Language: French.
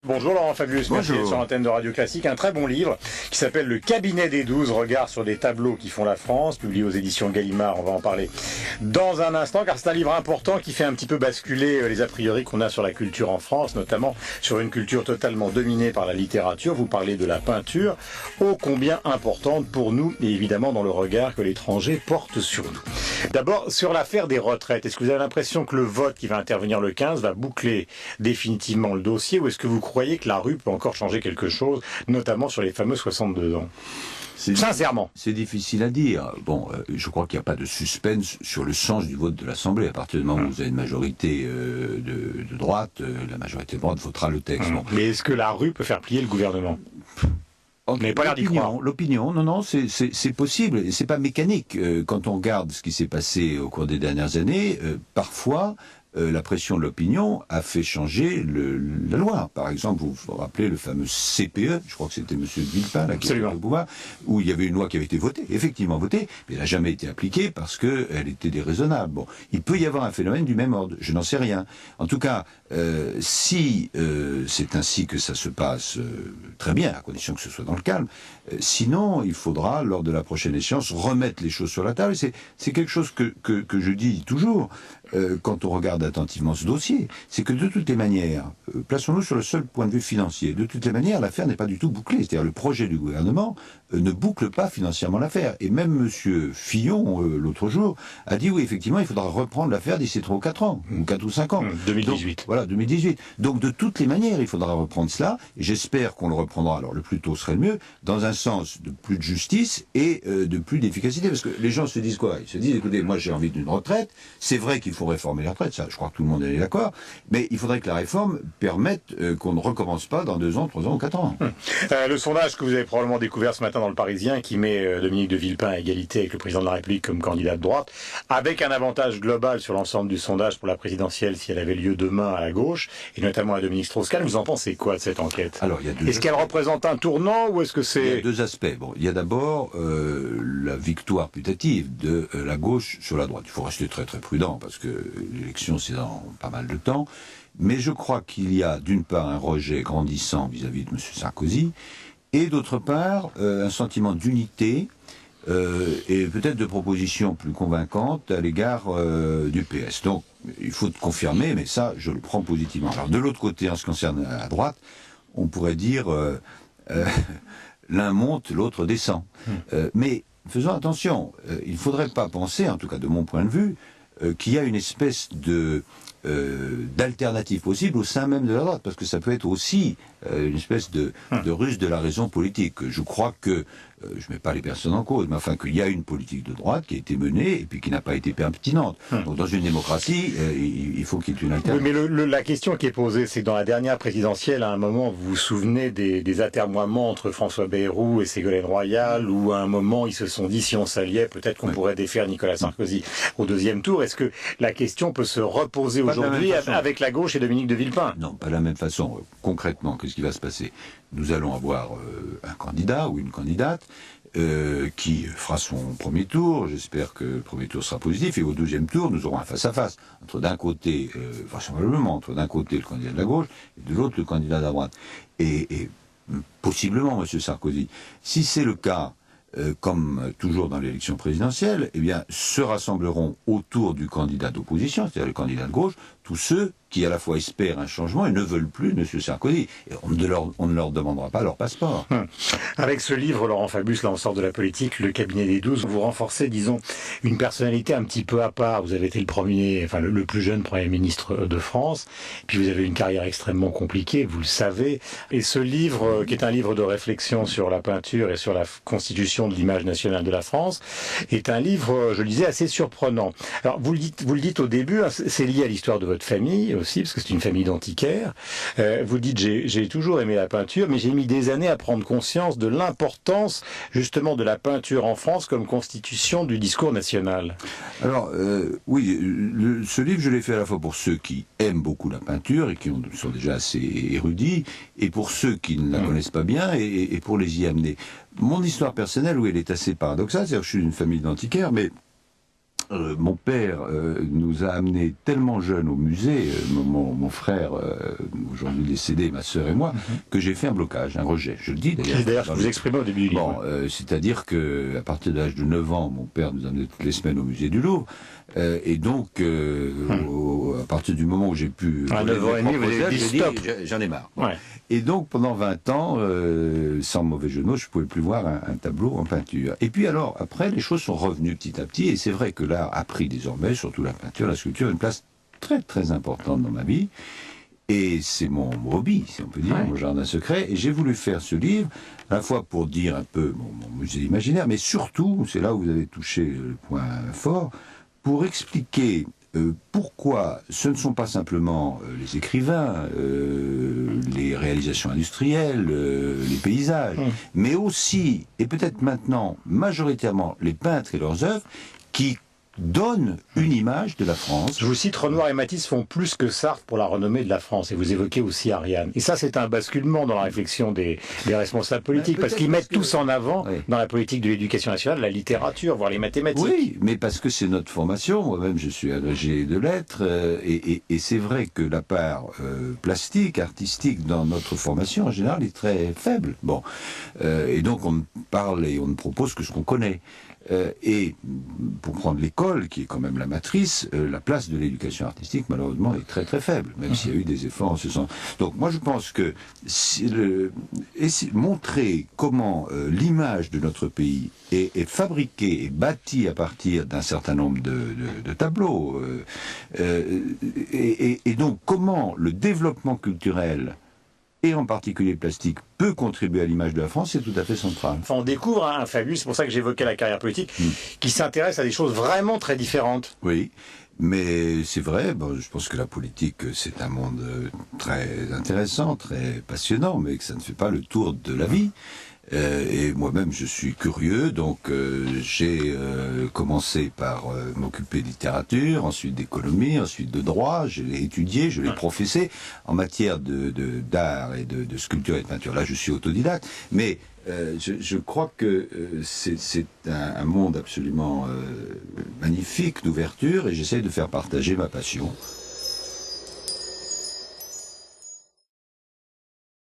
Bonjour Laurent Fabius, merci d'être sur l'antenne de Radio Classique. Un très bon livre qui s'appelle Le Cabinet des 12, regard sur des tableaux qui font la France, publié aux éditions Gallimard. On va en parler dans un instant car c'est un livre important qui fait un petit peu basculer les a priori qu'on a sur la culture en France, notamment sur une culture totalement dominée par la littérature. Vous parlez de la peinture, ô combien importante pour nous et évidemment dans le regard que l'étranger porte sur nous. D'abord, sur l'affaire des retraites, est-ce que vous avez l'impression que le vote qui va intervenir le 15 va boucler définitivement le dossier ou est-ce que vous croyez que la rue peut encore changer quelque chose, notamment sur les fameux 62 ans? Sincèrement. C'est difficile à dire. Bon, je crois qu'il n'y a pas de suspense sur le sens du vote de l'Assemblée. À partir du moment où vous avez une majorité de droite, la majorité de droite votera le texte. Bon. Mais est-ce que la rue peut faire plier le gouvernement? On n'avait pas l'air d'y croire. L'opinion, non, c'est possible. Et c'est pas mécanique. Quand on regarde ce qui s'est passé au cours des dernières années, parfois, la pression de l'opinion a fait changer la loi. Par exemple, vous vous rappelez le fameux CPE, je crois que c'était M. Villepin là, qui était au pouvoir, où il y avait une loi qui avait été votée, effectivement votée, mais elle n'a jamais été appliquée parce qu'elle était déraisonnable. Bon, il peut y avoir un phénomène du même ordre, je n'en sais rien. En tout cas, si c'est ainsi que ça se passe, très bien, à condition que ce soit dans le calme. Sinon, il faudra, lors de la prochaine échéance, remettre les choses sur la table. C'est quelque chose que je dis toujours quand on regarde attentivement ce dossier, c'est que de toutes les manières, plaçons-nous sur le seul point de vue financier, de toutes les manières, l'affaire n'est pas du tout bouclée. C'est-à-dire le projet du gouvernement ne boucle pas financièrement l'affaire. Et même M. Fillon, l'autre jour, a dit oui, effectivement, il faudra reprendre l'affaire d'ici 3 ou 4 ans, ou 4 ou 5 ans. 2018. Donc, voilà, 2018. Donc de toutes les manières, il faudra reprendre cela, et j'espère qu'on le reprendra, alors le plus tôt serait le mieux, dans un sens de plus de justice et de plus d'efficacité. Parce que les gens se disent quoi? Ils se disent, écoutez, moi j'ai envie d'une retraite, c'est vrai qu'il faut réformer la retraite, ça je crois que tout le monde est d'accord, mais il faudrait que la réforme permette qu'on ne recommence pas dans 2 ans, 3 ans ou 4 ans. Le sondage que vous avez probablement découvert ce matin dans le Parisien, qui met Dominique de Villepin à égalité avec le président de la République comme candidat de droite, avec un avantage global sur l'ensemble du sondage pour la présidentielle si elle avait lieu demain à la gauche, et notamment à Dominique Strauss-Kahn. Vous en pensez quoi de cette enquête? Alors, est-ce qu'elle représente un tournant ou est-ce que c'est... Il y a 2 aspects. Bon, il y a d'abord la victoire putative de la gauche sur la droite. Il faut rester très très prudent parce que l'élection c'est dans pas mal de temps. Mais je crois qu'il y a d'une part un rejet grandissant vis-à-vis de M. Sarkozy et d'autre part un sentiment d'unité et peut-être de propositions plus convaincantes à l'égard du PS. Donc il faut confirmer, mais ça je le prends positivement. Alors de l'autre côté, en ce qui concerne la droite, on pourrait dire l'un monte, l'autre descend. Mais faisons attention, il ne faudrait pas penser, en tout cas de mon point de vue, qu'il y a une espèce d'alternative possible au sein même de la droite, parce que ça peut être aussi une espèce de ruse de la raison politique. Je crois que, je ne mets pas les personnes en cause, mais enfin qu'il y a une politique de droite qui a été menée et puis qui n'a pas été pertinente. Donc dans une démocratie, il faut qu'il y ait une alternative. Oui, mais la question qui est posée, c'est que dans la dernière présidentielle, à un moment, vous vous souvenez des atermoiements entre François Bayrou et Ségolène Royal, où à un moment, ils se sont dit, si on s'alliait, peut-être qu'on pourrait défaire Nicolas Sarkozy au 2e tour. Est-ce que la question peut se reposer aujourd'hui avec la gauche et Dominique de Villepin? Non, pas de la même façon. Concrètement, qu'est-ce qui va se passer? Nous allons avoir un candidat ou une candidate qui fera son premier tour. J'espère que le premier tour sera positif. Et au 2e tour, nous aurons un face-à-face entre d'un côté, vraisemblablement, entre d'un côté le candidat de la gauche et de l'autre le candidat de la droite. Et possiblement, M. Sarkozy. Si c'est le cas, comme toujours dans l'élection présidentielle, eh bien, se rassembleront autour du candidat d'opposition, c'est-à-dire le candidat de gauche, tous ceux qui à la fois espèrent un changement et ne veulent plus M. Sarkozy. Et on ne leur demandera pas leur passeport. Avec ce livre, Laurent Fabius, là on sort de la politique, Le Cabinet des 12, vous renforcez, disons, une personnalité un petit peu à part. Vous avez été le plus jeune Premier ministre de France, puis vous avez une carrière extrêmement compliquée, vous le savez. Et ce livre, qui est un livre de réflexion sur la peinture et sur la constitution de l'image nationale de la France, est un livre, je le disais, assez surprenant. Alors vous le dites au début, c'est lié à l'histoire de votre famille aussi, parce que c'est une famille d'antiquaires. Vous dites, j'ai toujours aimé la peinture, mais j'ai mis des années à prendre conscience de l'importance justement de la peinture en France comme constitution du discours national. Alors, oui, ce livre, je l'ai fait à la fois pour ceux qui aiment beaucoup la peinture et qui sont déjà assez érudits, et pour ceux qui ne la connaissent pas bien, et pour les y amener. Mon histoire personnelle, oui, elle est assez paradoxale, c'est-à-dire que je suis d'une famille d'antiquaires, mais Mon père nous a amenés tellement jeunes au musée, mon frère, aujourd'hui décédé, ma sœur et moi, que j'ai fait un blocage, un rejet. Je le dis d'ailleurs. C'est d'ailleurs ce que vous exprimez au début du livre. Bon, c'est-à-dire que à partir de l'âge de 9 ans, mon père nous amenait toutes les semaines au musée du Louvre. Et donc, à partir du moment où j'ai pu... À 9 ans et demi, vous avez dit stop. J'en ai marre. Ouais. Et donc, pendant 20 ans, sans mauvais jeu de mots, je ne pouvais plus voir un tableau en peinture. Et puis alors, après, les choses sont revenues petit à petit, et c'est vrai que l'art a pris désormais, surtout la peinture, la sculpture, une place très très importante dans ma vie. Et c'est mon hobby, si on peut dire, mon jardin secret. Et j'ai voulu faire ce livre, à la fois pour dire un peu mon musée imaginaire, mais surtout, c'est là où vous avez touché le point fort, pour expliquer pourquoi ce ne sont pas simplement les écrivains, les réalisations industrielles, les paysages, mais aussi, et peut-être maintenant majoritairement, les peintres et leurs œuvres qui donnent une image de la France. Je vous cite, Renoir et Matisse font plus que Sartre pour la renommée de la France. Et vous évoquez aussi Ariane. Et ça, c'est un basculement dans la réflexion des responsables politiques, parce qu'ils mettent tous en avant, dans la politique de l'éducation nationale, la littérature, voire les mathématiques. Oui, mais parce que c'est notre formation. Moi-même, je suis agrégé de lettres, et c'est vrai que la part plastique, artistique dans notre formation, en général, est très faible. Bon, et donc on ne parle et on ne propose que ce qu'on connaît. Et pour prendre l'école, qui est quand même la matrice, la place de l'éducation artistique, malheureusement, est très très faible, même s'il y a eu des efforts en ce sens. Donc moi je pense que montrer comment l'image de notre pays est fabriquée et bâtie à partir d'un certain nombre de tableaux, et donc comment le développement culturel, et en particulier plastique, peut contribuer à l'image de la France, c'est tout à fait central. Enfin, on découvre un Fabius, c'est pour ça que j'évoquais la carrière politique, qui s'intéresse à des choses vraiment très différentes. Oui, mais c'est vrai, bon, je pense que la politique, c'est un monde très intéressant, très passionnant, mais que ça ne fait pas le tour de la vie. Et moi-même, je suis curieux, donc j'ai commencé par m'occuper de littérature, ensuite d'économie, ensuite de droit. Je l'ai étudié, je l'ai professé en matière d'art et de sculpture et de peinture. Là, je suis autodidacte, mais je crois que c'est un monde absolument magnifique d'ouverture, et j'essaie de faire partager ma passion.